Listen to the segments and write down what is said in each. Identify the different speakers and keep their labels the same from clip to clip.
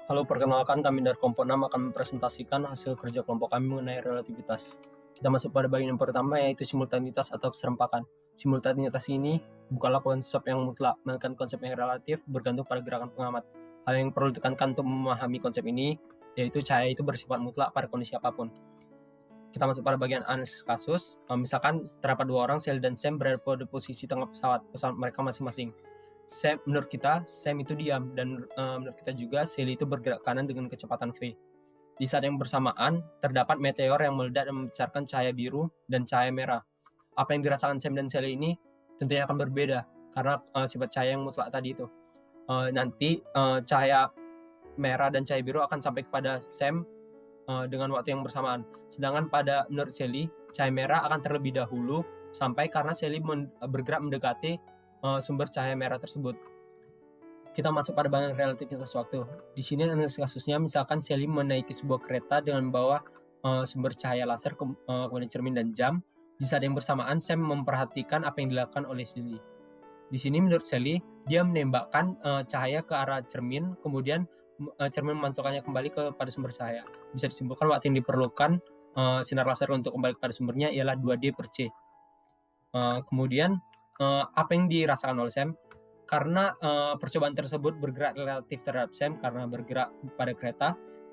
Speaker 1: Halo, perkenalkan kami dari kelompok 6 akan mempresentasikan hasil kerja kelompok kami mengenai relativitas. Kita masuk pada bagian yang pertama, yaitu simultanitas atau keserempakan. Simultanitas ini bukanlah konsep yang mutlak, melainkan konsep yang relatif bergantung pada gerakan pengamat. Hal yang perlu ditekankan untuk memahami konsep ini, yaitu cahaya itu bersifat mutlak pada kondisi apapun. Kita masuk pada bagian analisis kasus. Misalkan terdapat dua orang, Sally dan Sam, berada pada posisi tengah pesawat mereka masing-masing. Menurut kita, Sam itu diam, dan menurut kita juga Sally itu bergerak kanan dengan kecepatan V. Di saat yang bersamaan, terdapat meteor yang meledak dan memancarkan cahaya biru dan cahaya merah. Apa yang dirasakan Sam dan Sally ini tentunya akan berbeda, karena sifat cahaya yang mutlak tadi itu. Nanti cahaya merah dan cahaya biru akan sampai kepada Sam dengan waktu yang bersamaan. Sedangkan menurut Sally, cahaya merah akan terlebih dahulu sampai karena Sally bergerak mendekati sumber cahaya merah tersebut. Kita masuk pada bagian relativitas waktu. Di sini analisis kasusnya, misalkan Sally menaiki sebuah kereta dengan membawa sumber cahaya laser, kemudian cermin dan jam. Di saat yang bersamaan, Sam memperhatikan apa yang dilakukan oleh Sally. Di sini menurut Sally, dia menembakkan cahaya ke arah cermin, kemudian cermin memantulkannya kembali kepada sumber cahaya. Bisa disimpulkan waktu yang diperlukan sinar laser untuk kembali kepada sumbernya ialah 2D per C. Kemudian apa yang dirasakan oleh Sam? Karena percobaan tersebut bergerak relatif terhadap Sam karena bergerak pada kereta,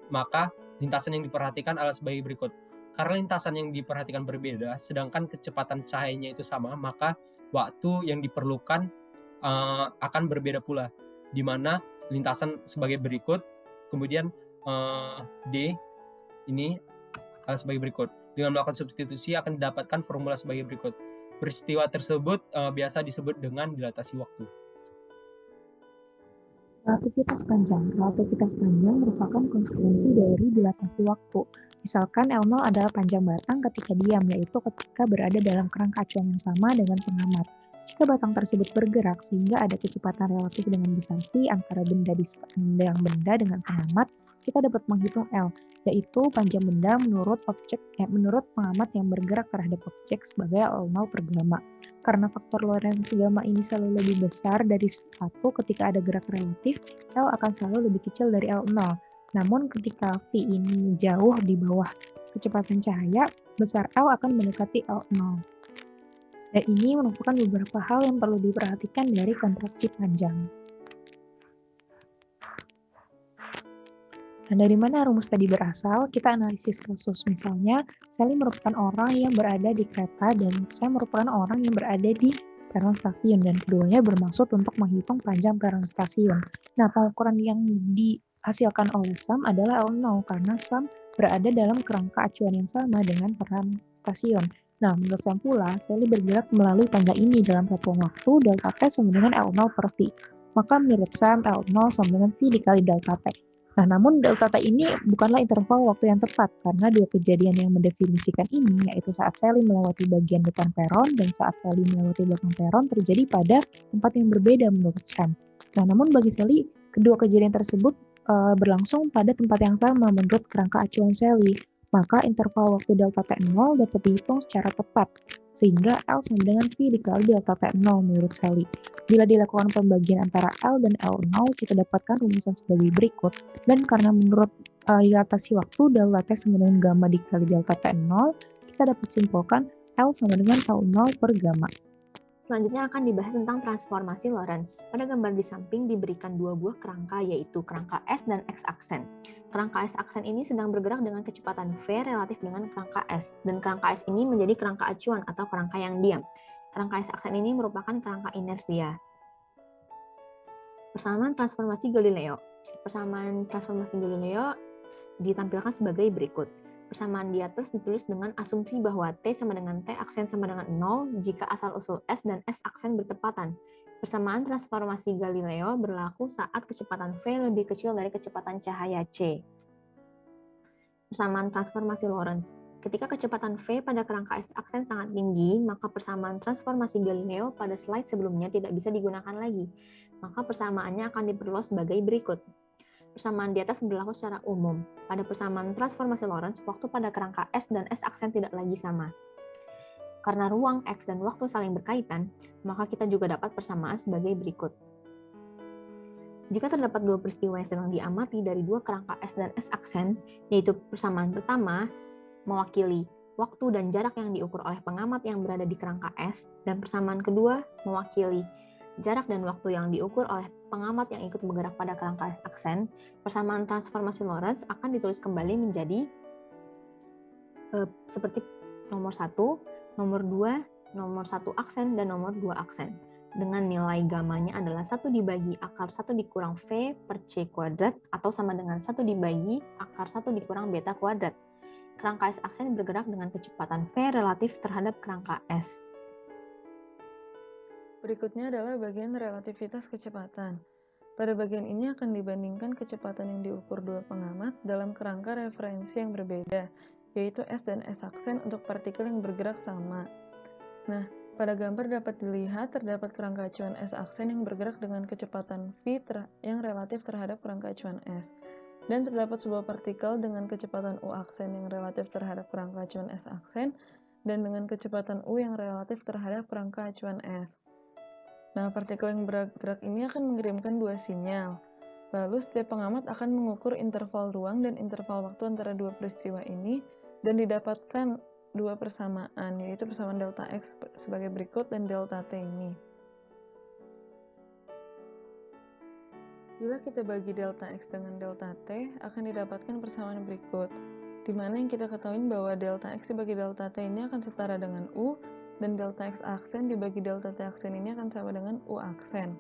Speaker 1: maka lintasan yang diperhatikan adalah sebagai berikut. Karena lintasan yang diperhatikan berbeda, sedangkan kecepatan cahayanya itu sama, maka waktu yang diperlukan akan berbeda pula, di mana lintasan sebagai berikut, kemudian D ini sebagai berikut. Dengan melakukan substitusi akan didapatkan formula sebagai berikut. Peristiwa tersebut biasa disebut dengan dilatasi waktu.
Speaker 2: Relativitas panjang merupakan konsekuensi dari dilatasi waktu. Misalkan L0 adalah panjang batang ketika diam, yaitu ketika berada dalam kerangka acuan yang sama dengan pengamat. Jika batang tersebut bergerak sehingga ada kecepatan relatif dengan besar V antara benda di sekeliling benda dengan pengamat, kita dapat menghitung L, yaitu panjang benda menurut pengamat yang bergerak terhadap objek sebagai L0 per gamma. Karena faktor Lorentz gamma ini selalu lebih besar dari 1 ketika ada gerak relatif, L akan selalu lebih kecil dari L0. Namun ketika V ini jauh di bawah kecepatan cahaya, besar L akan mendekati L0. Dan ini merupakan beberapa hal yang perlu diperhatikan dari kontraksi panjang. Nah, dari mana rumus tadi berasal? Kita analisis kasus. Misalnya, Sally merupakan orang yang berada di kereta dan Sam merupakan orang yang berada di peron stasiun, dan keduanya bermaksud untuk menghitung panjang peron stasiun. Nah, pengukuran yang dihasilkan oleh Sam adalah L0 karena Sam berada dalam kerangka acuan yang sama dengan peron stasiun. Nah, menurut Sam pula, Sally bergerak melalui panjang ini dalam satu waktu, delta T sama dengan L0 per V. Maka menurut Sam, L0 sama dengan V dikali delta T. Nah, namun delta T ini bukanlah interval waktu yang tepat, karena dua kejadian yang mendefinisikan ini, yaitu saat Sally melewati bagian depan peron dan saat Sally melewati belakang peron, terjadi pada tempat yang berbeda menurut Sam. Nah, namun bagi Sally, kedua kejadian tersebut berlangsung pada tempat yang sama menurut kerangka acuan Sally. Maka interval waktu delta T0 dapat dihitung secara tepat, sehingga L sama dengan V dikali delta T0 menurut Sally. Bila dilakukan pembagian antara L dan L0, kita dapatkan rumusan sebagai berikut. Dan karena menurut dilatasi waktu, delta T sama dengan gamma dikali delta T0, kita dapat simpulkan L sama dengan L0 per gamma.
Speaker 3: Selanjutnya akan dibahas tentang transformasi Lorentz. Pada gambar di samping diberikan dua buah kerangka, yaitu kerangka S dan X aksen. Kerangka S aksen ini sedang bergerak dengan kecepatan V relatif dengan kerangka S, dan kerangka S ini menjadi kerangka acuan atau kerangka yang diam. Kerangka S aksen ini merupakan kerangka inersia. Persamaan transformasi Galileo. Persamaan transformasi Galileo ditampilkan sebagai berikut. Persamaan di atas ditulis dengan asumsi bahwa T sama dengan T aksen sama dengan 0 jika asal-usul S dan S aksen bertepatan. Persamaan transformasi Galileo berlaku saat kecepatan V lebih kecil dari kecepatan cahaya C. Persamaan transformasi Lorentz. Ketika kecepatan V pada kerangka S aksen sangat tinggi, maka persamaan transformasi Galileo pada slide sebelumnya tidak bisa digunakan lagi. Maka persamaannya akan diperluas sebagai berikut. Persamaan di atas berlaku secara umum. Pada persamaan transformasi Lorentz, waktu pada kerangka S dan S aksen tidak lagi sama. Karena ruang X dan waktu saling berkaitan, maka kita juga dapat persamaan sebagai berikut. Jika terdapat dua peristiwa yang sedang diamati dari dua kerangka S dan S aksen, yaitu persamaan pertama mewakili waktu dan jarak yang diukur oleh pengamat yang berada di kerangka S, dan persamaan kedua mewakili jarak dan waktu yang diukur oleh pengamat yang ikut bergerak pada kerangka S aksen, persamaan transformasi Lorentz akan ditulis kembali menjadi seperti nomor 1, nomor 2, nomor 1 aksen, dan nomor 2 aksen. Dengan nilai gamanya adalah 1 dibagi akar 1 dikurang V per C kuadrat, atau sama dengan 1 dibagi akar 1 dikurang beta kuadrat. Kerangka S aksen bergerak dengan kecepatan V relatif terhadap kerangka S.
Speaker 4: Berikutnya adalah bagian relativitas kecepatan. Pada bagian ini akan dibandingkan kecepatan yang diukur dua pengamat dalam kerangka referensi yang berbeda, yaitu S dan S aksen untuk partikel yang bergerak sama. Nah, pada gambar dapat dilihat terdapat kerangka acuan S aksen yang bergerak dengan kecepatan V yang relatif terhadap kerangka acuan S. Dan terdapat sebuah partikel dengan kecepatan U aksen yang relatif terhadap kerangka acuan S aksen, dan dengan kecepatan U yang relatif terhadap kerangka acuan S. Nah, partikel yang bergerak ini akan mengirimkan dua sinyal. Lalu, setiap pengamat akan mengukur interval ruang dan interval waktu antara dua peristiwa ini, dan didapatkan dua persamaan, yaitu persamaan delta X sebagai berikut dan delta T ini. Bila kita bagi delta X dengan delta T, akan didapatkan persamaan berikut, di mana yang kita ketahui bahwa delta X dibagi delta T ini akan setara dengan U, dan delta X aksen dibagi delta T aksen ini akan sama dengan U aksen.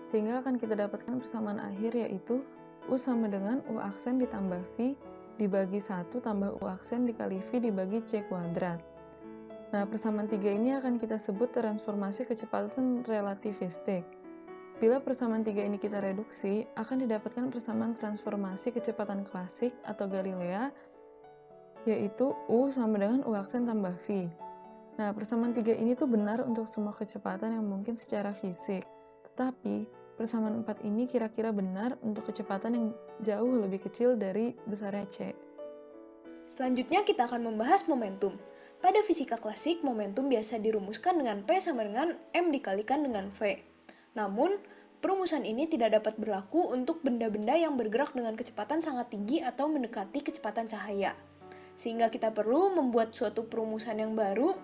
Speaker 4: Sehingga akan kita dapatkan persamaan akhir, yaitu U sama dengan U aksen ditambah V dibagi 1 tambah U aksen dikali V dibagi C kuadrat. Nah, persamaan 3 ini akan kita sebut transformasi kecepatan relativistik. Bila persamaan 3 ini kita reduksi, akan didapatkan persamaan transformasi kecepatan klasik atau Galilea, yaitu U sama dengan U aksen tambah V. Nah, persamaan 3 ini tuh benar untuk semua kecepatan yang mungkin secara fisik. Tetapi, persamaan 4 ini kira-kira benar untuk kecepatan yang jauh lebih kecil dari besarnya C.
Speaker 5: Selanjutnya kita akan membahas momentum. Pada fisika klasik, momentum biasa dirumuskan dengan P sama dengan M dikalikan dengan V. Namun, perumusan ini tidak dapat berlaku untuk benda-benda yang bergerak dengan kecepatan sangat tinggi atau mendekati kecepatan cahaya. Sehingga kita perlu membuat suatu perumusan yang baru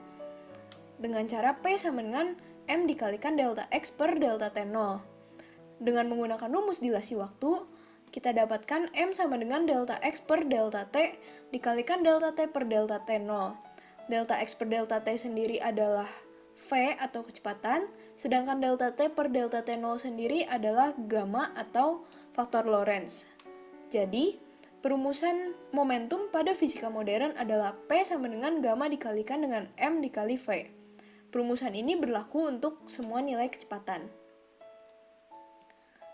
Speaker 5: dengan cara P sama dengan M dikalikan delta X per delta T0. Dengan menggunakan rumus dilasi waktu, kita dapatkan M sama dengan delta X per delta T dikalikan delta T per delta T0. Delta X per delta T sendiri adalah V atau kecepatan, sedangkan delta T per delta T0 sendiri adalah gamma atau faktor Lorentz. Jadi, perumusan momentum pada fisika modern adalah P sama dengan gamma dikalikan dengan M dikali V. Perumusan ini berlaku untuk semua nilai kecepatan.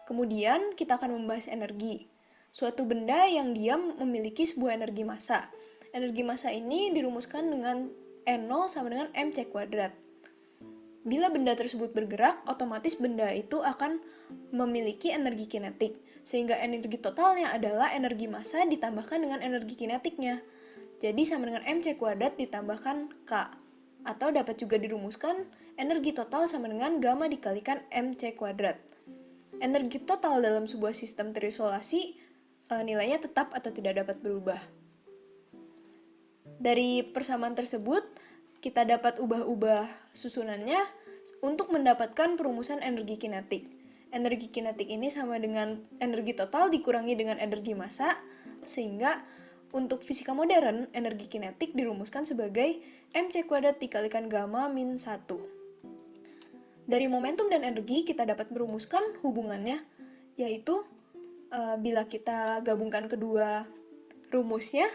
Speaker 5: Kemudian kita akan membahas energi. Suatu benda yang diam memiliki sebuah energi massa. Energi massa ini dirumuskan dengan N0 sama dengan mc kuadrat. Bila benda tersebut bergerak, otomatis benda itu akan memiliki energi kinetik, sehingga energi totalnya adalah energi massa ditambahkan dengan energi kinetiknya. Jadi sama dengan mc kuadrat ditambahkan K. Atau dapat juga dirumuskan energi total sama dengan gamma dikalikan mc kuadrat. Energi total dalam sebuah sistem terisolasi nilainya tetap atau tidak dapat berubah. Dari persamaan tersebut, kita dapat ubah-ubah susunannya untuk mendapatkan perumusan energi kinetik. Energi kinetik ini sama dengan energi total dikurangi dengan energi massa, sehingga untuk fisika modern, energi kinetik dirumuskan sebagai mc kuadrat dikalikan gamma min 1. Dari momentum dan energi kita dapat merumuskan hubungannya, yaitu bila kita gabungkan kedua rumusnya,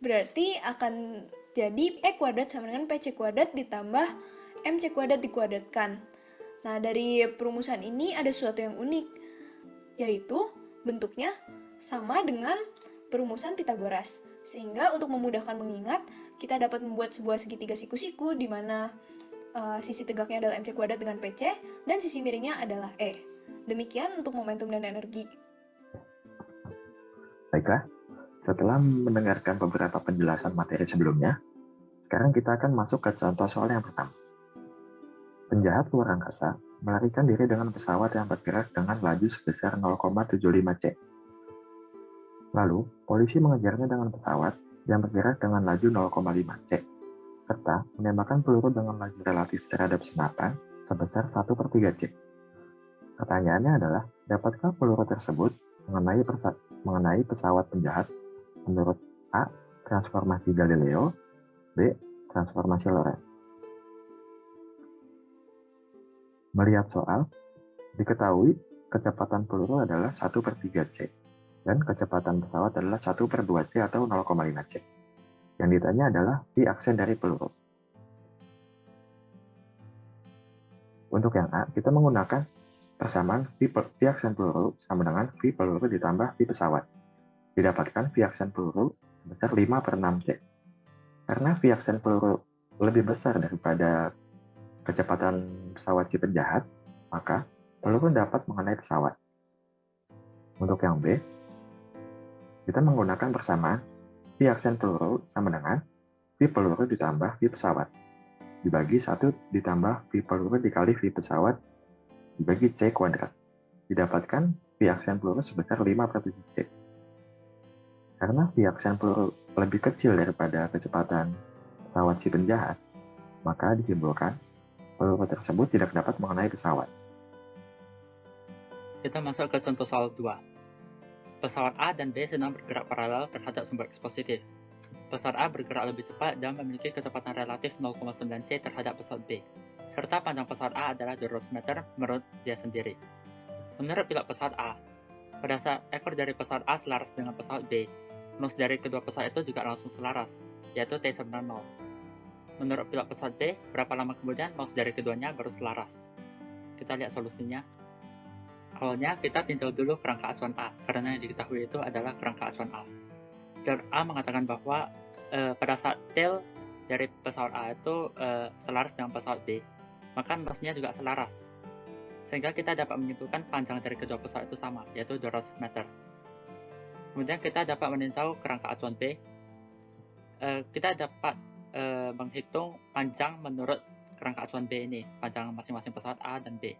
Speaker 5: berarti akan jadi E kuadrat sama dengan PC kuadrat ditambah MC kuadrat dikuadratkan. Nah, dari perumusan ini ada sesuatu yang unik, yaitu bentuknya sama dengan perumusan Pitagoras. Sehingga untuk memudahkan mengingat, kita dapat membuat sebuah segitiga siku-siku di mana sisi tegaknya adalah MC kuadrat dengan PC, dan sisi miringnya adalah E. Demikian untuk momentum dan energi.
Speaker 6: Baiklah, setelah mendengarkan beberapa penjelasan materi sebelumnya, sekarang kita akan masuk ke contoh soal yang pertama. Penjahat luar angkasa melarikan diri dengan pesawat yang bergerak dengan laju sebesar 0,75 c. Lalu, polisi mengejarnya dengan pesawat yang bergerak dengan laju 0,5 c, serta menembakkan peluru dengan laju relatif terhadap senapan sebesar 1/3 c. Pertanyaannya adalah, dapatkah peluru tersebut mengenai pesawat penjahat menurut A. Transformasi Galileo, B. Transformasi Lorentz? Melihat soal, diketahui kecepatan peluru adalah 1/3 c, dan kecepatan pesawat adalah 1/2 c atau 0,5 c. Yang ditanya adalah V aksen dari peluru. Untuk yang A, kita menggunakan persamaan V aksen peluru sama dengan V peluru ditambah V pesawat. Didapatkan V aksen peluru sebesar 5/6 c. Karena V aksen peluru lebih besar daripada kecepatan pesawat si penjahat, maka peluru dapat mengenai pesawat. Untuk yang B, kita menggunakan persamaan V aksen peluru sama dengan V peluru ditambah V pesawat. Dibagi 1 ditambah V peluru dikali V pesawat dibagi C kuadrat. Didapatkan V aksen peluru sebesar 5/7 c. Karena V aksen peluru lebih kecil daripada kecepatan pesawat si penjahat, maka disimpulkan peluru tersebut tidak dapat mengenai pesawat.
Speaker 7: Kita masuk ke contoh soal 2. Pesawat A dan B sedang bergerak paralel terhadap sumber positif. Pesawat A bergerak lebih cepat dan memiliki kecepatan relatif 0,9 c terhadap pesawat B, serta panjang pesawat A adalah 200 meter menurut dia sendiri. Menurut pilot pesawat A, pada saat ekor dari pesawat A selaras dengan pesawat B, nose dari kedua pesawat itu juga langsung selaras, yaitu T sama 0. Menurut pilot pesawat B, berapa lama kemudian nose dari keduanya baru selaras? Kita lihat solusinya. Awalnya kita tinjau dulu kerangka acuan A, karena yang diketahui itu adalah kerangka acuan A. Pilot A mengatakan bahwa pada saat tail dari pesawat A itu selaras dengan pesawat B, maka nose-nya juga selaras. Sehingga kita dapat menyimpulkan panjang dari kedua pesawat itu sama, yaitu 200 meter. Kemudian kita dapat meninjau kerangka acuan B. Kita dapat menghitung panjang menurut kerangka acuan B ini, panjang masing-masing pesawat A dan B.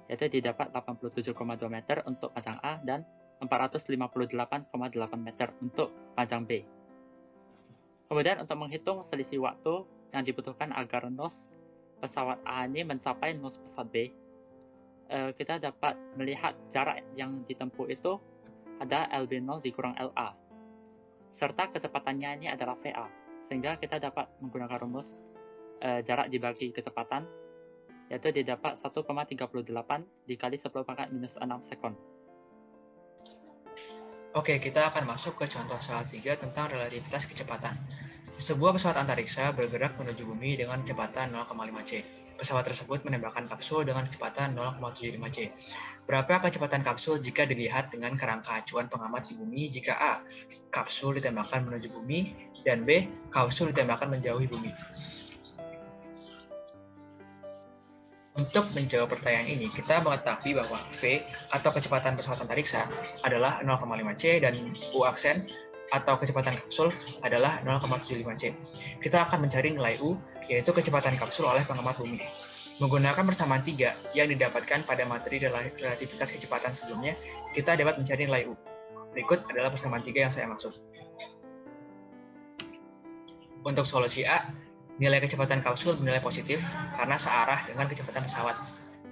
Speaker 7: Yaitu didapat 87,2 meter untuk panjang A dan 458,8 meter untuk panjang B. Kemudian untuk menghitung selisih waktu yang dibutuhkan agar nose pesawat A ini mencapai nose pesawat B, kita dapat melihat jarak yang ditempuh itu ada LB0 dikurang LA, serta kecepatannya ini adalah VA, sehingga kita dapat menggunakan rumus jarak dibagi kecepatan, yaitu didapat 1,38 dikali 10⁻⁻⁶ sekon.
Speaker 8: Oke, kita akan masuk ke contoh soal 3 tentang relativitas kecepatan. Sebuah pesawat antariksa bergerak menuju bumi dengan kecepatan 0,5 c. Pesawat tersebut menembakkan kapsul dengan kecepatan 0,75 c. Berapa kecepatan kapsul jika dilihat dengan kerangka acuan pengamat di bumi jika A. Kapsul ditembakkan menuju bumi, dan B. Kapsul ditembakkan menjauhi bumi. Untuk menjawab pertanyaan ini, kita mengetahui bahwa V atau kecepatan pesawat antariksa adalah 0,5 c dan U aksen atau kecepatan kapsul adalah 0,75 c. Kita akan mencari nilai U, yaitu kecepatan kapsul oleh pengamat bumi. Menggunakan persamaan 3 yang didapatkan pada materi relativitas kecepatan sebelumnya, kita dapat mencari nilai U. Berikut adalah persamaan 3 yang saya maksud. Untuk solusi A, nilai kecepatan kapsul bernilai positif karena searah dengan kecepatan pesawat.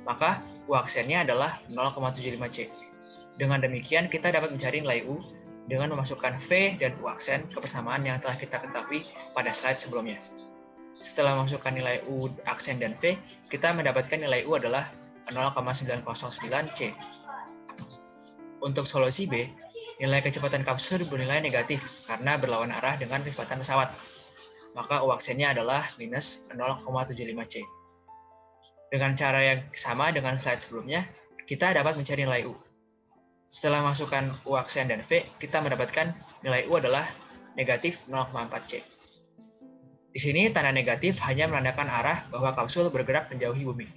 Speaker 8: Maka U aksennya adalah 0,75 c. Dengan demikian, kita dapat mencari nilai U dengan memasukkan V dan U aksen ke persamaan yang telah kita ketahui pada slide sebelumnya. Setelah memasukkan nilai U aksen dan V, kita mendapatkan nilai U adalah 0,909 c. Untuk solusi B, nilai kecepatan kapsul bernilai negatif karena berlawan arah dengan kecepatan pesawat. Maka U aksennya adalah minus 0,75 c. Dengan cara yang sama dengan slide sebelumnya, kita dapat mencari nilai U. Setelah masukkan U aksen dan V, kita mendapatkan nilai U adalah negatif 0,4 c. Di sini tanda negatif hanya menandakan arah bahwa kapsul bergerak menjauhi bumi.